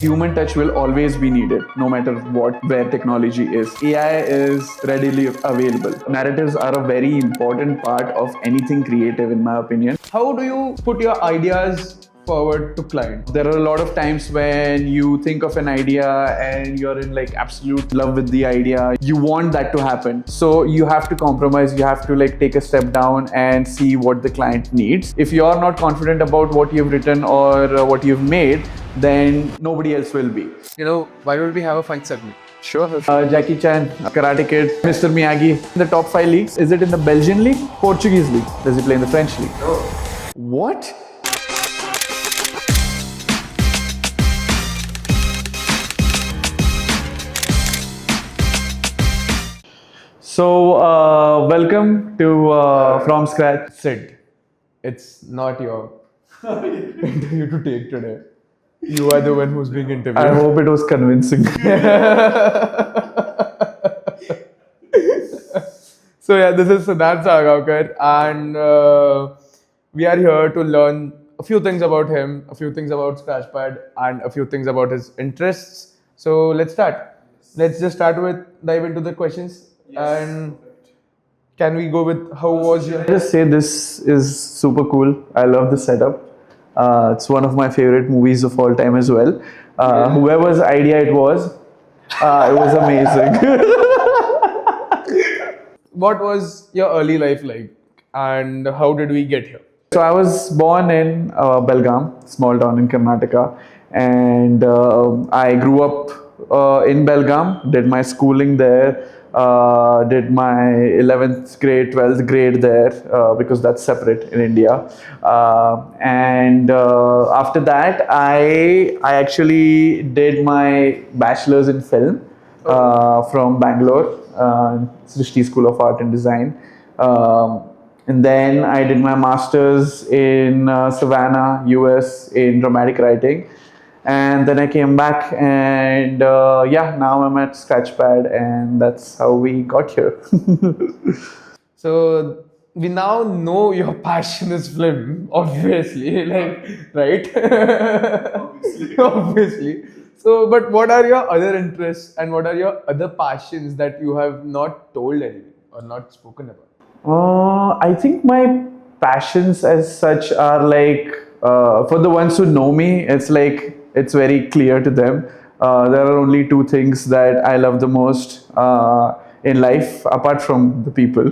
Human touch will always be needed, no matter where technology is. AI is readily available. Narratives are a very important part of anything creative, in my opinion. How do you put your ideas forward to clients? There are a lot of times when you think of an idea and you're in like absolute love with the idea. You want that to happen. So you have to compromise. You have to like take a step down and see what the client needs. If you're not confident about what you've written or what you've made, then nobody else will be. Why don't we have a fun segment? Sure. Jackie Chan, Karate Kid, Mr. Miyagi. In the top 5 leagues, is it in the Belgian league, Portuguese league? Does he play in the French league? No. What? So, welcome to From Scratch. Sid, it's not your interview to take today. You are the one who's being interviewed. I hope it was convincing. So yeah, this is Siddharth Salgaonkar, and we are here to learn a few things about him, a few things about Scratchpad, and a few things about his interests. So let's start. Let's just start with dive into the questions. And can we go with how was your? I just say this is super cool. I love the setup. It's one of my favorite movies of all time as well. Whoever's idea it was amazing. What was your early life like, and how did we get here? So I was born in Belgaum, small town in Karnataka, and I grew up in Belgaum, did my schooling there, did my 11th grade, 12th grade there because that's separate in India. And after that, I actually did my bachelor's in film from Bangalore, Srishti School of Art and Design. And then I did my master's in Savannah, US in dramatic writing. And then I came back and now I'm at Scratchpad and that's how we got here. So we now know your passion is film, obviously, right? Obviously. So, but what are your other interests and what are your other passions that you have not told anyone or not spoken about? I think my passions as such are like, for the ones who know me, it's like, it's very clear to them. There are only two things that I love the most in life, apart from the people.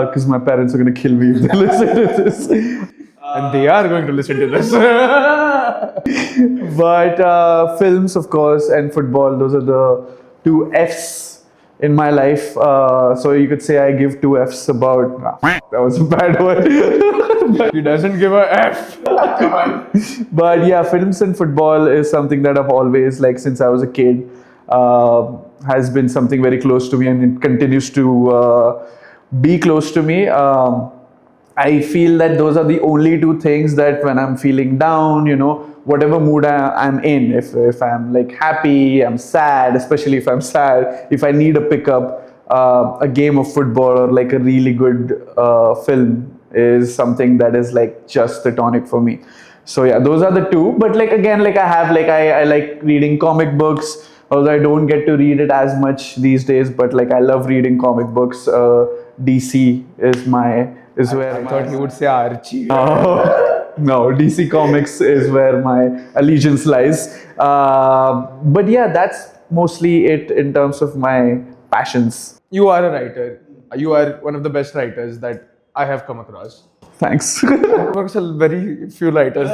Because my parents are going to kill me if they listen to this. And they are going to listen to this. But films, of course, and football, those are the two F's in my life. So you could say I give two F's about... that was a bad word. He doesn't give a F. But yeah, films and football is something that I've always, like since I was a kid, has been something very close to me and it continues to be close to me. I feel that those are the only two things that when I'm feeling down, whatever mood I'm in, if I'm like happy, I'm sad, especially if I'm sad, if I need a pickup, a game of football or like a really good film is something that is like just the tonic for me. So yeah, those are the two. But like again, like I like reading comic books, although I don't get to read it as much these days, but like I love reading comic books. DC is where I thought you would say Archie. No, DC Comics is where my allegiance lies. But yeah, that's mostly it in terms of my passions. You are a writer. You are one of the best writers that I have come across. Thanks. I come across very few writers.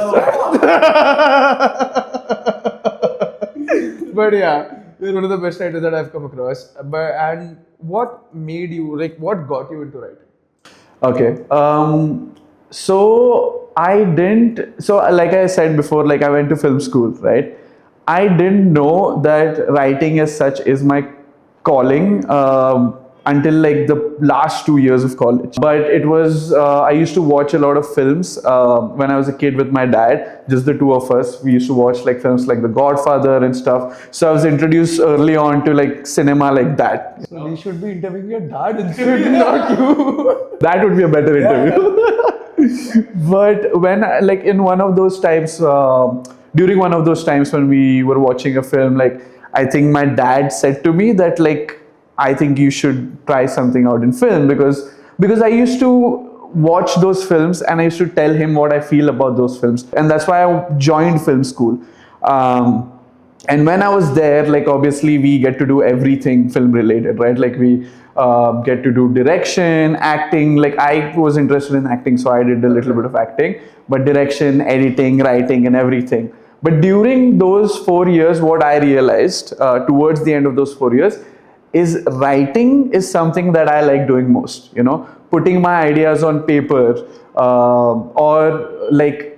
But yeah, you're one of the best writers that I've come across. And what made you, like, what got you into writing? Okay. So like I said before, like I went to film school, right? I didn't know that writing as such is my calling until like the last 2 years of college. But it was, I used to watch a lot of films when I was a kid with my dad, just the two of us. We used to watch like films like The Godfather and stuff. So I was introduced early on to like cinema like that. So we should be interviewing your dad instead, not you. That would be a better interview. But when like in one of those times, during one of those times when we were watching a film, like I think my dad said to me that like I think you should try something out in film, because I used to watch those films and I used to tell him what I feel about those films, and that's why I joined film school. And when I was there, like obviously we get to do everything film related, right? Like we get to do direction, acting. Like I was interested in acting, so I did a little bit of acting, but direction, editing, writing, and everything. But during those 4 years, what I realized towards the end of those 4 years is writing is something that I like doing most. You know, putting my ideas on paper, or like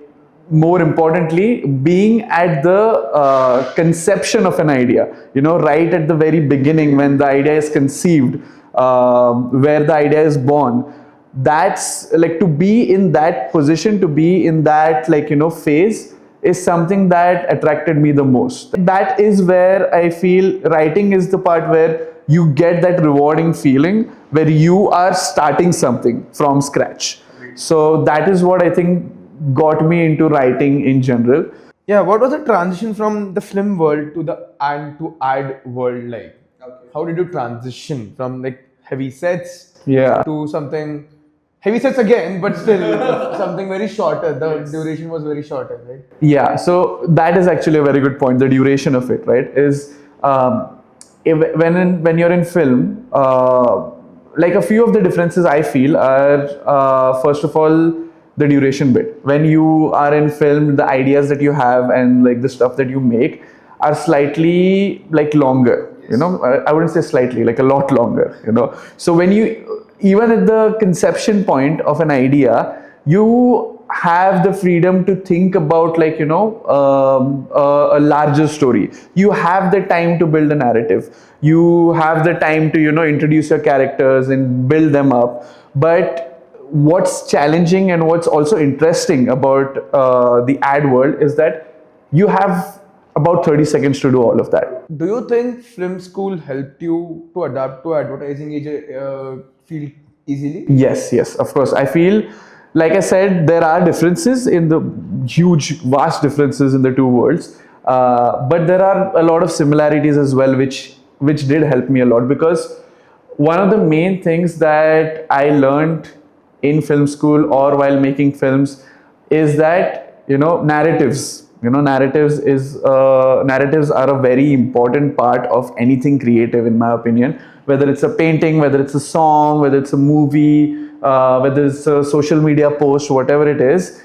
more importantly, being at the conception of an idea, you know, right at the very beginning when the idea is conceived, where the idea is born. That's like, to be in that position, to be in that, like, you know, phase is something that attracted me the most. That is where I feel writing is the part where you get that rewarding feeling where you are starting something from scratch. So that is what I think got me into writing in general. Yeah, what was the transition from the film world to the and to ad world like? Okay. How did you transition from like heavy sets Yeah. to something heavy sets again, but still something very shorter? The duration was very shorter, right? Yeah, so that is actually a very good point. The duration of it, right, is when you're in film, like a few of the differences I feel are, first of all, the duration bit. When you are in film, the ideas that you have and like the stuff that you make are slightly like longer. You know, I wouldn't say slightly, like a lot longer. You know, so when you, even at the conception point of an idea, you have the freedom to think about, like, you know, a larger story. You have the time to build a narrative. You have the time to, you know, introduce your characters and build them up. But what's challenging and what's also interesting about the ad world is that you have about 30 seconds to do all of that. Do you think film school helped you to adapt to advertising field easily? Yes, yes, of course. I feel, like I said, there are differences in the huge, vast differences in the two worlds, but there are a lot of similarities as well, which did help me a lot, because one of the main things that I learned in film school or while making films is that, you know, narratives. You know, narratives are a very important part of anything creative, in my opinion. Whether it's a painting, whether it's a song, whether it's a movie, whether it's a social media post, whatever it is,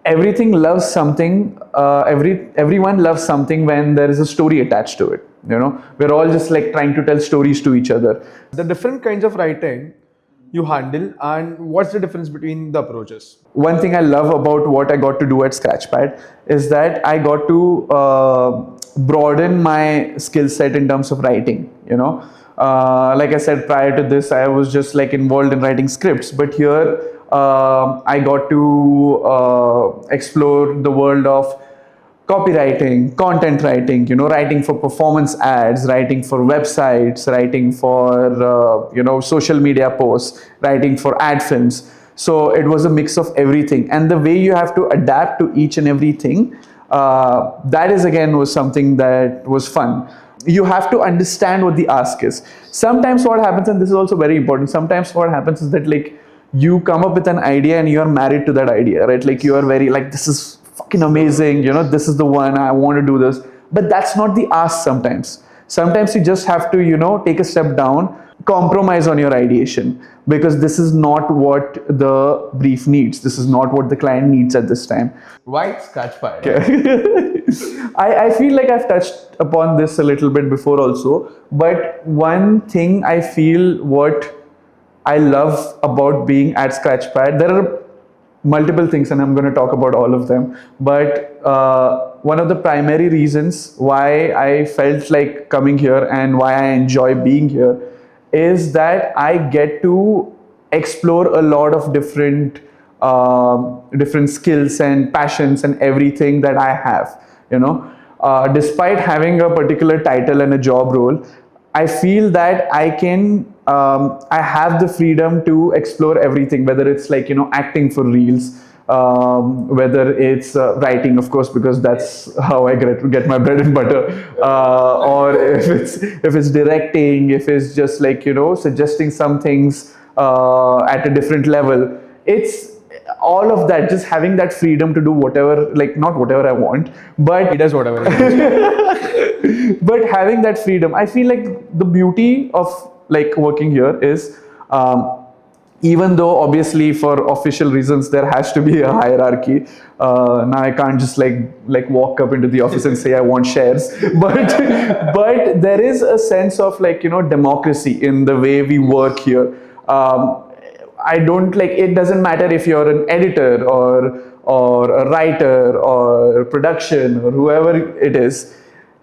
everything loves something. Everyone loves something when there is a story attached to it. You know, we're all just like trying to tell stories to each other. The different kinds of writing you handle, and what's the difference between the approaches? One thing I love about what I got to do at Scratchpad is that I got to broaden my skill set in terms of writing. You know, like I said, prior to this, I was just like involved in writing scripts, but here I got to explore the world of copywriting, content writing, you know, writing for performance ads, writing for websites, writing for you know, social media posts, writing for ad films. So it was a mix of everything, and the way you have to adapt to each and everything, that is again was something that was fun. You have to understand what the ask is. Sometimes what happens, and this is also very important, sometimes what happens is that like you come up with an idea and you are married to that idea, right? Like you are very like, this is fucking amazing, you know, this is the one, I want to do this. But that's not the ask sometimes. Sometimes you just have to, you know, take a step down, compromise on your ideation, because this is not what the brief needs. This is not what the client needs at this time. Why Scratchpad? I feel like I've touched upon this a little bit before also, but one thing I feel what I love about being at Scratchpad, there are multiple things and I'm going to talk about all of them, but one of the primary reasons why I felt like coming here and why I enjoy being here is that I get to explore a lot of different skills and passions and everything that I have, you know. Despite having a particular title and a job role, I feel that I can, I have the freedom to explore everything, whether it's like, you know, acting for reels, Whether it's writing, of course, because that's how I get my bread and butter, or if it's directing, if it's just like suggesting some things at a different level. It's all of that, just having that freedom to do whatever, like not whatever I want, but He does whatever he wants. but having that freedom, I feel like the beauty of like working here is, even though obviously for official reasons there has to be a hierarchy. Now I can't just like walk up into the office and say I want shares, but but there is a sense of like democracy in the way we work here. I don't like, it doesn't matter if you're an editor or a writer or production or whoever it is.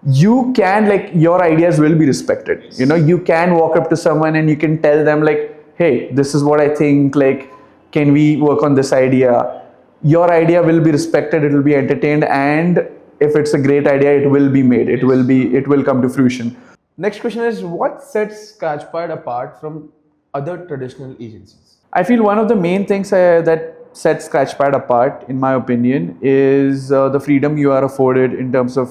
You can, like, your ideas will be respected. You can walk up to someone and you can tell them like, hey, this is what I think, like, can we work on this idea? Your idea will be respected, it will be entertained, and if it's a great idea, it will be made, it will come to fruition. Next question is, what sets Scratchpad apart from other traditional agencies? I feel one of the main things that sets Scratchpad apart, in my opinion, is the freedom you are afforded in terms of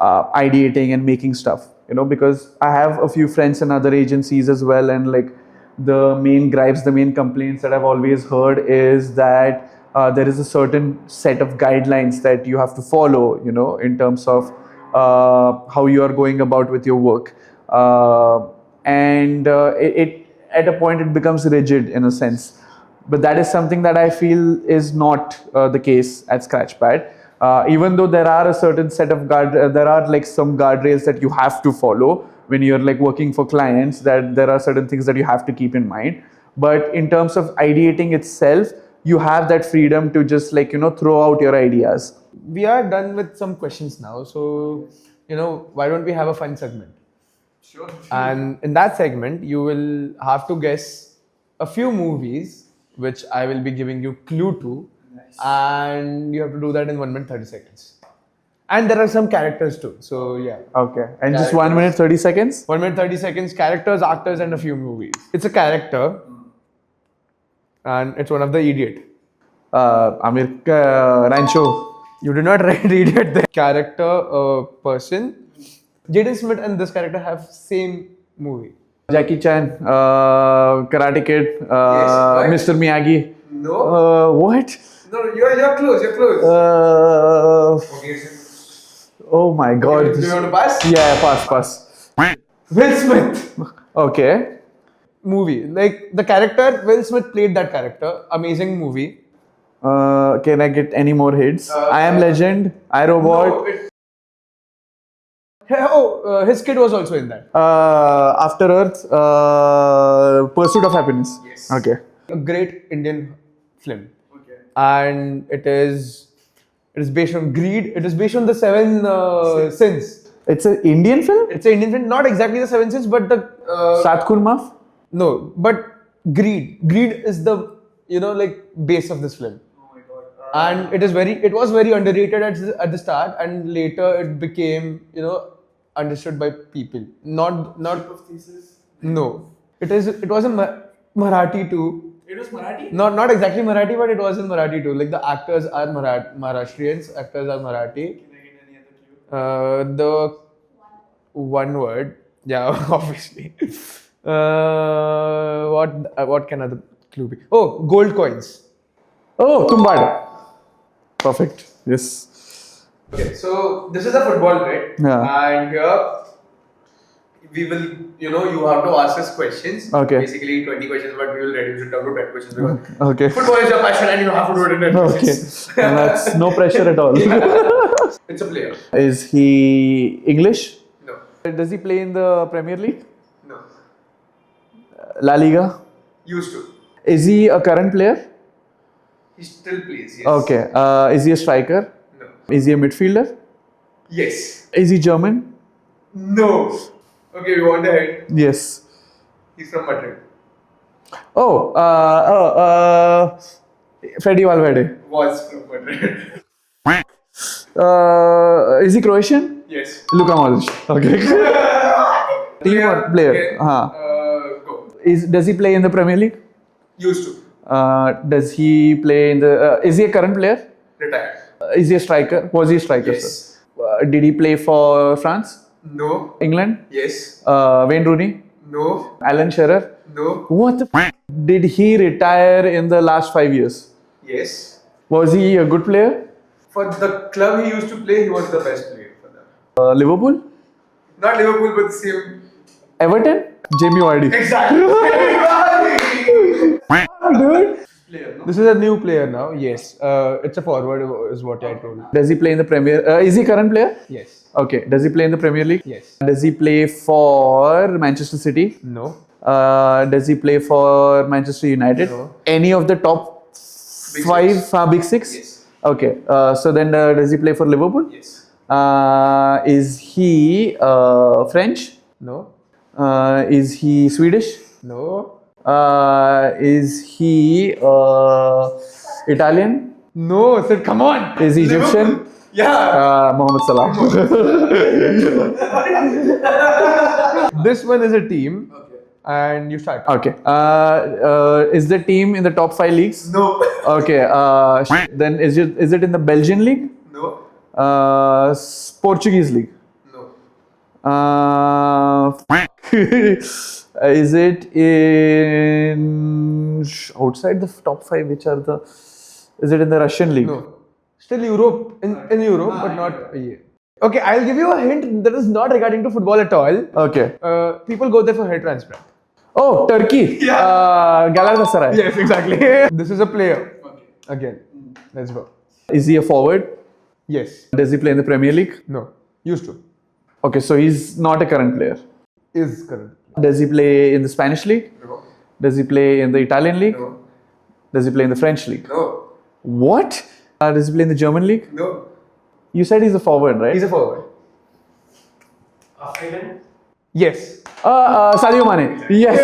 ideating and making stuff. Because I have a few friends in other agencies as well, and like the main gripes, the main complaints that I've always heard is that there is a certain set of guidelines that you have to follow, in terms of how you are going about with your work, and it at a point it becomes rigid in a sense. But that is something that I feel is not the case at Scratchpad. Even though there are a certain set of there are like some guardrails that you have to follow when you're like working for clients, that there are certain things that you have to keep in mind. But in terms of ideating itself, you have that freedom to just like throw out your ideas. We are done with some questions now, so why don't we have a fun segment? Sure. And in that segment, you will have to guess a few movies which I will be giving you clue to. Nice. And you have to do that in 1 minute 30 seconds. And there are some characters too. So yeah. Okay. And just 1 minute 30 seconds? 1 minute 30 seconds, characters, actors, and a few movies. It's a character. And it's one of the idiot. Amir Rancho. You did not read it. The character, person. Jaden Smith and this character have same movie. Jackie Chan, Karate Kid, Yes, right. Mr. Miyagi. No. What? No, you're close. You're close. Okay. Oh my God. Do you want to pass? Yeah, pass. Will Smith. Okay. Movie. Like the character, Will Smith played that character. Amazing movie. Can I get any more hits? I Am Legend, I, Robot. No, his kid was also in that. After Earth, Pursuit of Happiness. Yes. Okay. A great Indian film. Okay. And it is based on greed. It is based on the seven sins. It's an Indian film? It's an Indian film. Not exactly the seven sins, but the Satkur Maaf? no, but greed. Greed is the like base of this film. Oh my God. And it was very underrated at the start, and later it became understood by people. Not Of thesis. no. It was in Marathi too. It was Marathi. Not exactly Marathi, but it was in Marathi too. Like the actors are Maharashtrians. Actors are Marathi. Can I get any other clue? The one word. Yeah, obviously. What can other clue be? Oh, gold coins. Oh, Tumbad. Perfect. Yes. Okay, so this is a football, right? Yeah. And here we will, you have to ask us questions. Okay. Basically 20 questions, but we will reduce it down to 10 questions because Okay. football is your passion and you have to do it in 10 Okay. questions. And that's no pressure at all. It's a player. Is he English? No. Does he play in the Premier League? No. La Liga? Used to. Is he a current player? He still plays, yes. Okay. Is he a striker? No. Is he a midfielder? Yes. Is he German? No. Okay, we want a hint. Yes. He's from Madrid. Oh, Freddy Valverde. Was from Madrid. Is he Croatian? Yes. Luka Modric. Okay. Team or player? Okay. Huh. Go. Does he play in the Premier League? Used to. Does he play in the? Is he a current player? Retired. Is he a striker? Was he a striker? Yes. Sir? Did he play for France? No. England? Yes. Wayne Rooney? No. Alan Shearer? No. What the did he retire in the last 5 years? Yes. Was he a good player? For the club he used to play, he was the best player for them. Liverpool? Not Liverpool, but same. Everton? Jamie Vardy. Exactly. Dude. This is a new player now. Yes. It's a forward, is what I told. Does he play in the Premier? Is he current player? Yes. Okay. Does he play in the Premier League? Yes. Does he play for Manchester City? No. Does he play for Manchester United? No. Any of the top Big five, six. Big Six? Yes. Okay. So then, does he play for Liverpool? Yes. Is he French? No. Is he Swedish? No. Is he Italian? No. Sir, come on. Is he Egyptian? Liverpool. Yeah. Mohamed Salah. This one is a team. And you start. Okay. Is the team in the top 5 leagues? No. Okay. Then is it in the Belgian league? No. Portuguese league? No. Is it in outside the top 5? Which are the? Is it in the Russian league? No. Still Europe. In Europe, but not. Yeah. Okay, I'll give you a hint that is not regarding to football at all. Okay. People go there for hair transplant. Oh, Turkey. Yeah. Galatasaray. Yes, exactly. This is a player. Okay. Again, let's go. Is he a forward? Yes. Does he play in the Premier League? No. Used to. Okay, so he's not a current player. Is current. Does he play in the Spanish league? No. Does he play in the Italian league? No. Does he play in the French league? No. What? Does he play in the German league? No. You said he's a forward, right? He's a forward. African? Yes. Sadio Mane. Yes.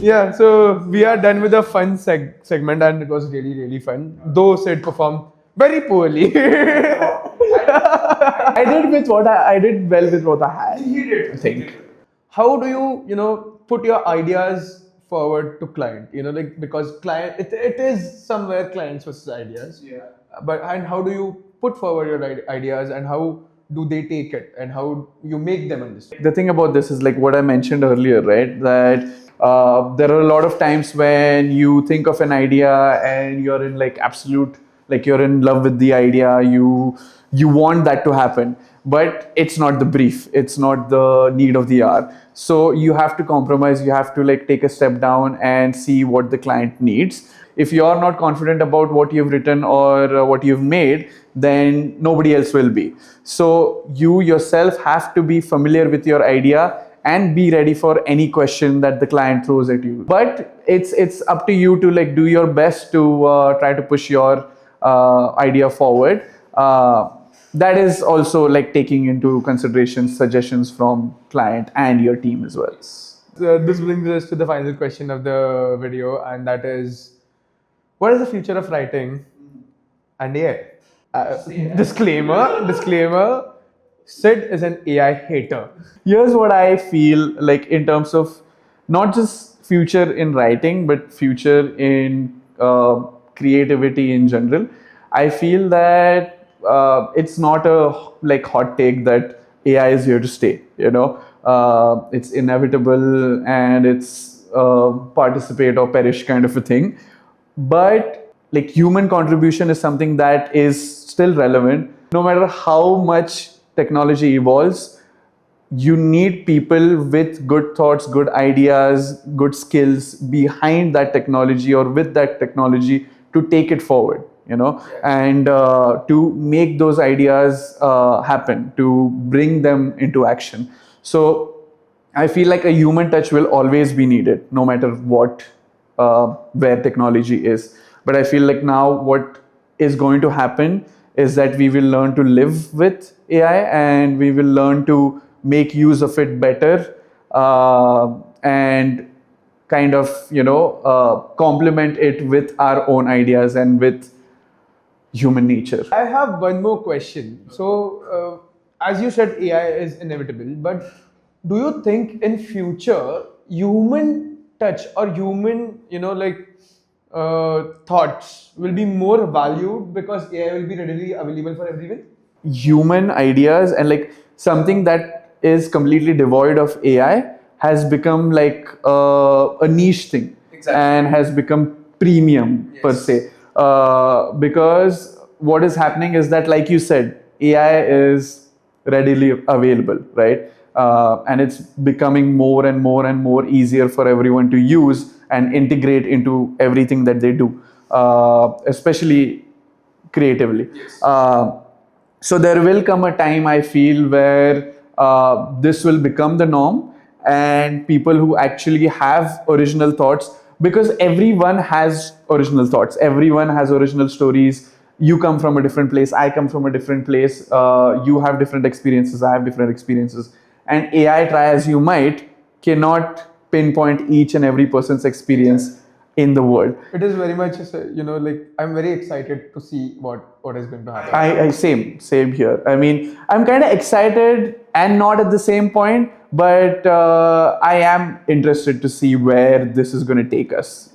Yeah, so we are done with the fun segment and it was really, really fun. Though Sid performed very poorly. I did well with what I had. He did. I think. How do you, put your ideas forward to client? Because client, it is somewhere clients versus ideas. Yeah. And how do you put forward your ideas and how do they take it and how you make them understand? The thing about this is like what I mentioned earlier, right? That there are a lot of times when you think of an idea and you're in like absolute, like you're in love with the idea, you want that to happen, but it's not the brief, it's not the need of the hour. So you have to compromise, you have to like take a step down and see what the client needs. If you're not confident about what you've written or what you've made, then nobody else will be. So you yourself have to be familiar with your idea and be ready for any question that the client throws at you. But it's up to you to like do your best to try to push your idea forward. That is also like taking into consideration suggestions from client and your team as well. So this brings us to the final question of the video, and that is, what is the future of writing and AI? Disclaimer, Sid is an AI hater. Here's what I feel like in terms of not just future in writing, but future in creativity in general. I feel that it's not a like hot take that AI is here to stay. It's inevitable and it's participate or perish kind of a thing. But like human contribution is something that is still relevant. No matter how much technology evolves, you need people with good thoughts, good ideas, good skills behind that technology or with that technology to take it forward, and to make those ideas happen, to bring them into action. So I feel like a human touch will always be needed, no matter what, where technology is. But I feel like now what is going to happen is that we will learn to live with AI and we will learn to make use of it better and kind of, complement it with our own ideas and with human nature. I have one more question. So, as you said, AI is inevitable, but do you think in future human touch or human, thoughts will be more valued because AI will be readily available for everyone? Human ideas and like something that is completely devoid of AI has become like a niche thing. Exactly. And has become premium per Yes. se. Because what is happening is that, like you said, AI is readily available, right? And it's becoming more and more and more easier for everyone to use and integrate into everything that they do, especially creatively. Yes. So there will come a time, I feel, where this will become the norm, and people who actually have original thoughts, because everyone has original thoughts, everyone has original stories. You come from a different place, I come from a different place, you have different experiences, I have different experiences, and AI, try as you might, cannot pinpoint each and every person's experience in the world. It is very much, I'm very excited to see what is going to happen. I same here. I mean, I'm kind of excited and not at the same point, but I am interested to see where this is going to take us.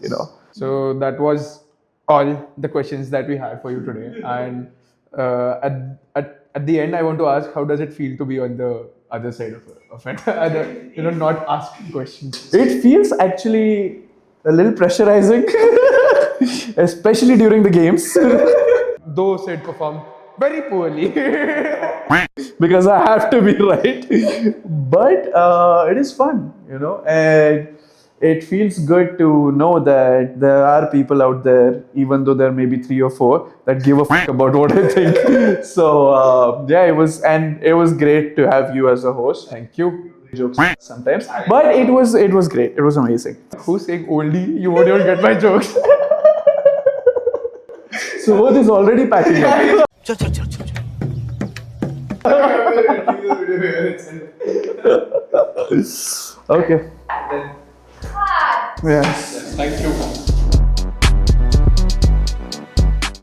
So that was all the questions that we had for you today. And at the end, I want to ask, how does it feel to be on the other side of it? Not asking questions. It feels actually a little pressurizing, especially during the games, Though Sid performed very poorly. because I have to be right. But it is fun, and it feels good to know that there are people out there, even though there may be 3 or 4, that give a fuck about what I think. So yeah, it was great to have you as a host. Thank you. Jokes sometimes, but it was great. It was amazing. Who's saying oldie? You won't even get my jokes. So is already packing up. Okay. Then, Yes. thank you.